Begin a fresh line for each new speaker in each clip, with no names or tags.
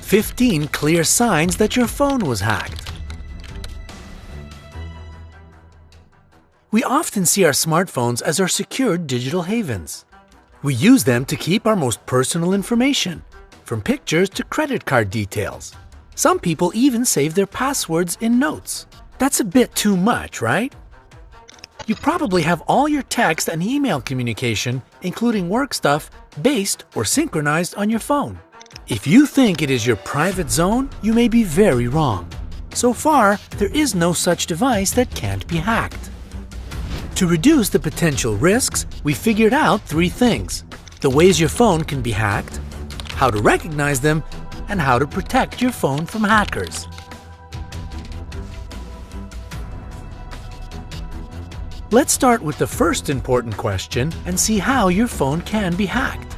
15 clear signs that your phone was hacked. We often see our smartphones as our secured digital havens. We use them to keep our most personal information, from pictures to credit card details. Some people even save their passwords in notes. That's a bit too much, right? You probably have all your text and email communication, including work stuff, based or synchronized on your phone. If you think it is your private zone, you may be very wrong. So far, there is no such device that can't be hacked. To reduce the potential risks, we figured out 3 things: the ways your phone can be hacked, how to recognize them, and how to protect your phone from hackers. Let's start with the first important question and see how your phone can be hacked.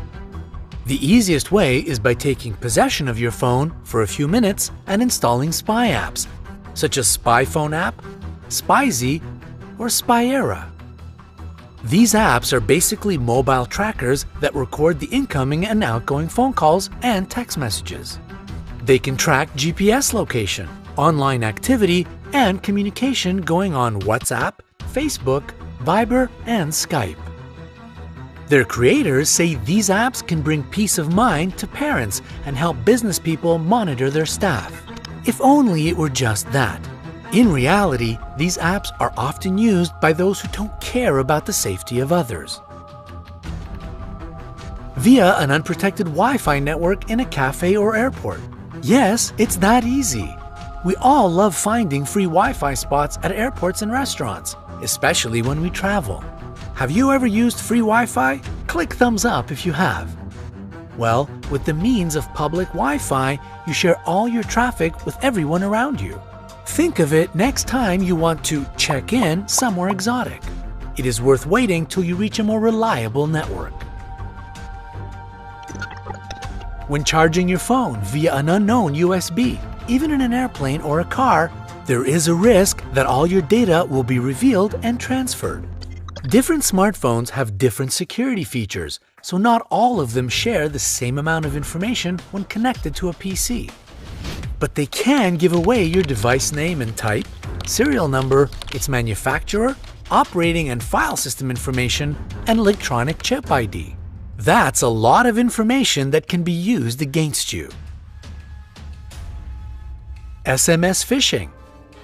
The easiest way is by taking possession of your phone for a few minutes and installing spy apps, such as Spy Phone app, SpyZ, or Spyera. These apps are basically mobile trackers that record the incoming and outgoing phone calls and text messages. They can track GPS location, online activity, and communication going on WhatsApp, Facebook, Viber, and Skype. Their creators say these apps can bring peace of mind to parents and help business people monitor their staff. If only it were just that. In reality, these apps are often used by those who don't care about the safety of others. Via an unprotected Wi-Fi network in a cafe or airport. Yes, it's that easy. We all love finding free Wi-Fi spots at airports and restaurants, especially when we travel. Have you ever used free Wi-Fi? Click thumbs up if you have. Well, with the means of public Wi-Fi, you share all your traffic with everyone around you. Think of it next time you want to check in somewhere exotic. It is worth waiting till you reach a more reliable network. When charging your phone via an unknown USB, even in an airplane or a car, there is a risk that all your data will be revealed and transferred. Different smartphones have different security features, so not all of them share the same amount of information when connected to a PC. But they can give away your device name and type, serial number, its manufacturer, operating and file system information, and electronic chip ID. That's a lot of information that can be used against you. SMS phishing.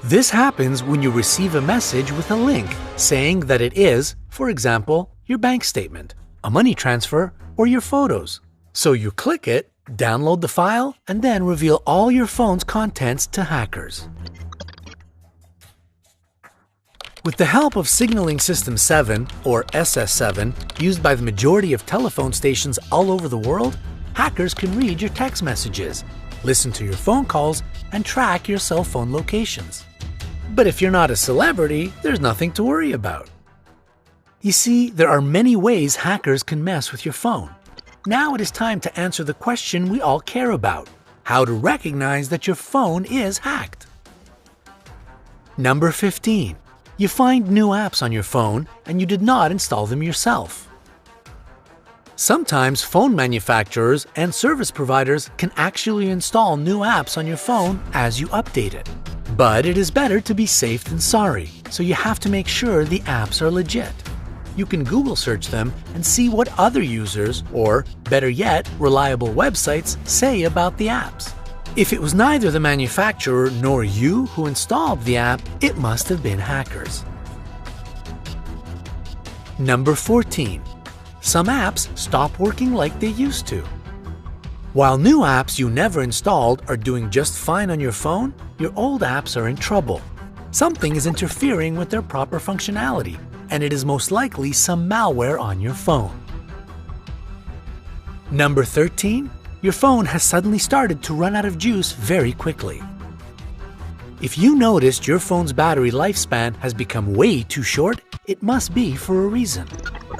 This happens when you receive a message with a link saying that it is, for example, your bank statement, a money transfer, or your photos. So you click it, download the file, and then reveal all your phone's contents to hackers. With the help of Signaling System 7, or SS7, used by the majority of telephone stations all over the world, hackers can read your text messages, listen to your phone calls, and track your cell phone locations. But if you're not a celebrity, there's nothing to worry about. You see, there are many ways hackers can mess with your phone. Now it is time to answer the question we all care about: how to recognize that your phone is hacked. Number 15. You find new apps on your phone and you did not install them yourself. Sometimes phone manufacturers and service providers can actually install new apps on your phone as you update it. But it is better to be safe than sorry, so you have to make sure the apps are legit. You can Google search them and see what other users, or better yet, reliable websites, say about the apps. If it was neither the manufacturer nor you who installed the app, it must have been hackers. Number 14. Some apps stop working like they used to. While new apps you never installed are doing just fine on your phone, your old apps are in trouble. Something is interfering with their proper functionality, and it is most likely some malware on your phone. Number 13. Your phone has suddenly started to run out of juice very quickly. If you noticed your phone's battery lifespan has become way too short, it must be for a reason.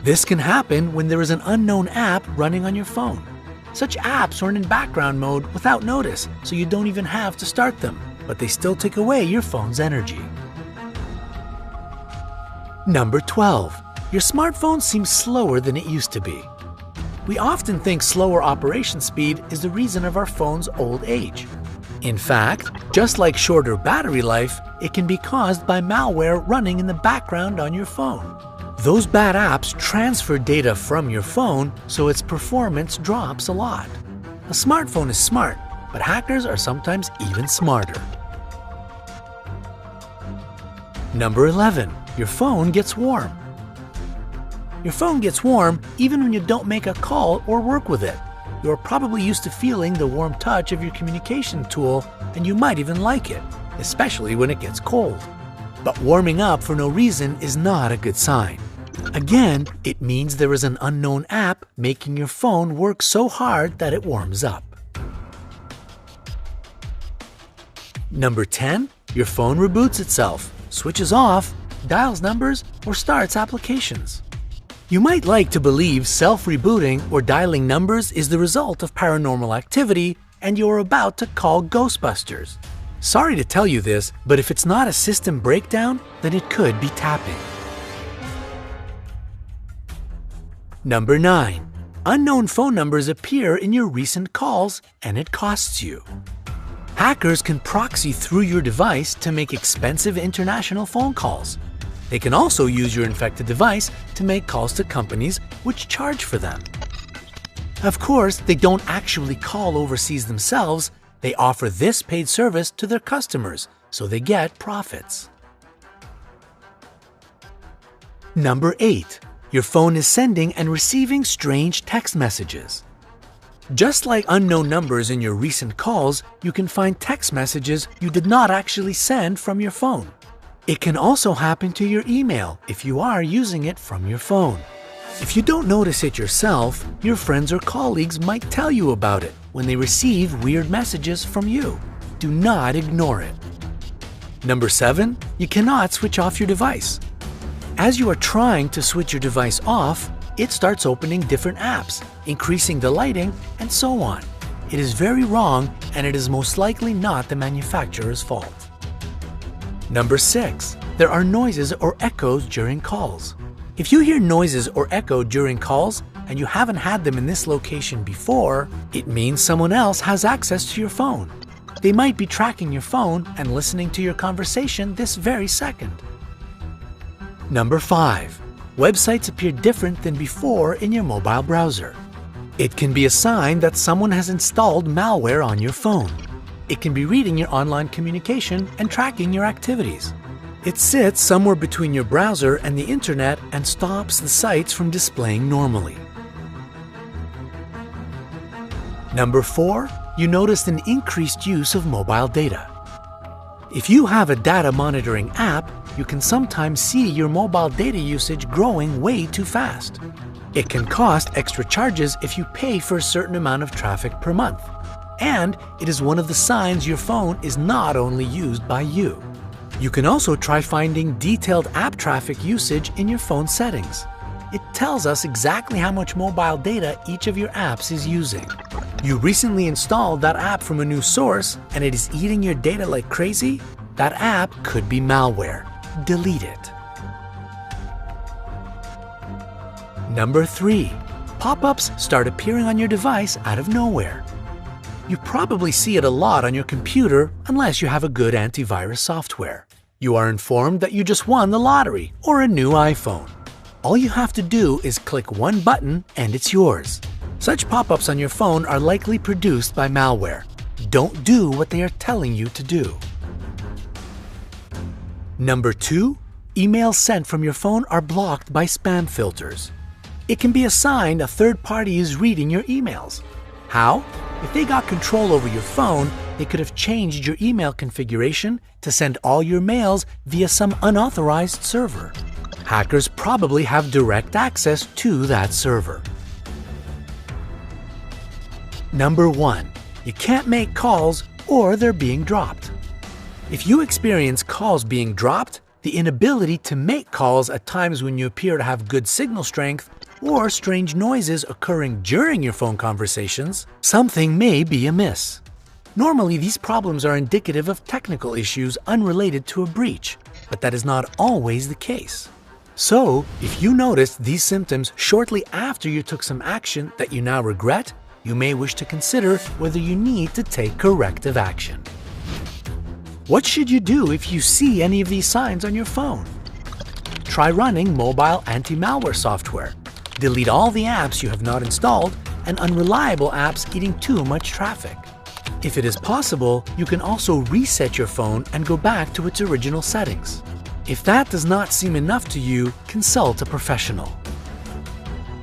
This can happen when there is an unknown app running on your phone. Such apps run in background mode without notice, so you don't even have to start them, but they still take away your phone's energy. Number 12. Your smartphone seems slower than it used to be. We often think slower operation speed is the reason of our phone's old age. In fact, just like shorter battery life, it can be caused by malware running in the background on your phone. Those bad apps transfer data from your phone, so its performance drops a lot. A smartphone is smart, but hackers are sometimes even smarter. Number 11. Your phone gets warm. Your phone gets warm even when you don't make a call or work with it. You're probably used to feeling the warm touch of your communication tool, and you might even like it, especially when it gets cold. But warming up for no reason is not a good sign. Again, it means there is an unknown app making your phone work so hard that it warms up. Number 10. Your phone reboots itself, switches off, dials numbers, or starts applications. You might like to believe self-rebooting or dialing numbers is the result of paranormal activity and you're about to call Ghostbusters. Sorry to tell you this, but if it's not a system breakdown, then it could be tapping. Number 9. Unknown phone numbers appear in your recent calls and it costs you. Hackers can proxy through your device to make expensive international phone calls. They can also use your infected device to make calls to companies which charge for them. Of course, they don't actually call overseas themselves. They offer this paid service to their customers, so they get profits. Number 8. Your phone is sending and receiving strange text messages. Just like unknown numbers in your recent calls, you can find text messages you did not actually send from your phone. It can also happen to your email if you are using it from your phone. If you don't notice it yourself, your friends or colleagues might tell you about it when they receive weird messages from you. Do not ignore it. Number 7. You cannot switch off your device. As you are trying to switch your device off, it starts opening different apps, increasing the lighting, and so on. It is very wrong, and it is most likely not the manufacturer's fault. Number 6. There are noises or echoes during calls. If you hear noises or echo during calls and you haven't had them in this location before, it means someone else has access to your phone. They might be tracking your phone and listening to your conversation this very second. Number 5. Websites appear different than before in your mobile browser. It can be a sign that someone has installed malware on your phone. It can be reading your online communication and tracking your activities. It sits somewhere between your browser and the internet and stops the sites from displaying normally. Number 4. You noticed an increased use of mobile data. If you have a data monitoring app, you can sometimes see your mobile data usage growing way too fast. It can cost extra charges if you pay for a certain amount of traffic per month. And it is one of the signs your phone is not only used by you. You can also try finding detailed app traffic usage in your phone settings. It tells us exactly how much mobile data each of your apps is using. You recently installed that app from a new source and it is eating your data like crazy? That app could be malware. Delete it. Number 3. Pop-ups start appearing on your device out of nowhere. You probably see it a lot on your computer unless you have a good antivirus software. You are informed that you just won the lottery or a new iPhone. All you have to do is click one button and it's yours. Such pop-ups on your phone are likely produced by malware. Don't do what they are telling you to do. Number 2. Emails sent from your phone are blocked by spam filters. It can be a sign a third party is reading your emails. How? If they got control over your phone, they could have changed your email configuration to send all your mails via some unauthorized server. Hackers probably have direct access to that server. Number 1. You can't make calls or they're being dropped. If you experience calls being dropped, the inability to make calls at times when you appear to have good signal strength, or strange noises occurring during your phone conversations, something may be amiss. Normally, these problems are indicative of technical issues unrelated to a breach, but that is not always the case. So, if you noticed these symptoms shortly after you took some action that you now regret, you may wish to consider whether you need to take corrective action. What should you do if you see any of these signs on your phone? Try running mobile anti-malware software. Delete all the apps you have not installed and unreliable apps eating too much traffic. If it is possible, you can also reset your phone and go back to its original settings. If that does not seem enough to you, consult a professional.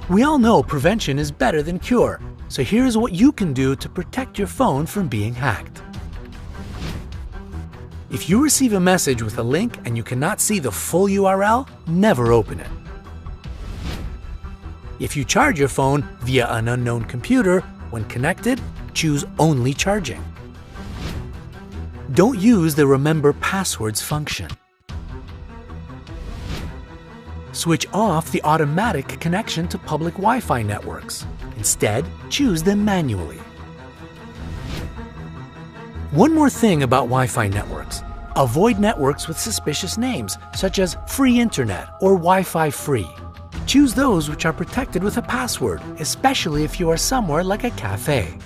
We all know prevention is better than cure, so here's what you can do to protect your phone from being hacked. If you receive a message with a link and you cannot see the full URL, never open it. If you charge your phone via an unknown computer, when connected, choose only charging. Don't use the Remember Passwords function. Switch off the automatic connection to public Wi-Fi networks. Instead, choose them manually. One more thing about Wi-Fi networks. Avoid networks with suspicious names, such as Free Internet or Wi-Fi Free. Choose those which are protected with a password, especially if you are somewhere like a cafe.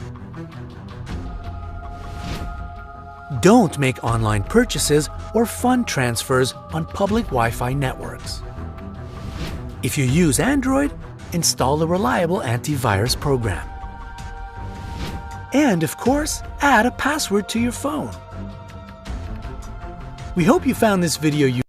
Don't make online purchases or fund transfers on public Wi-Fi networks. If you use Android, install a reliable antivirus program. And of course, add a password to your phone. We hope you found this video useful.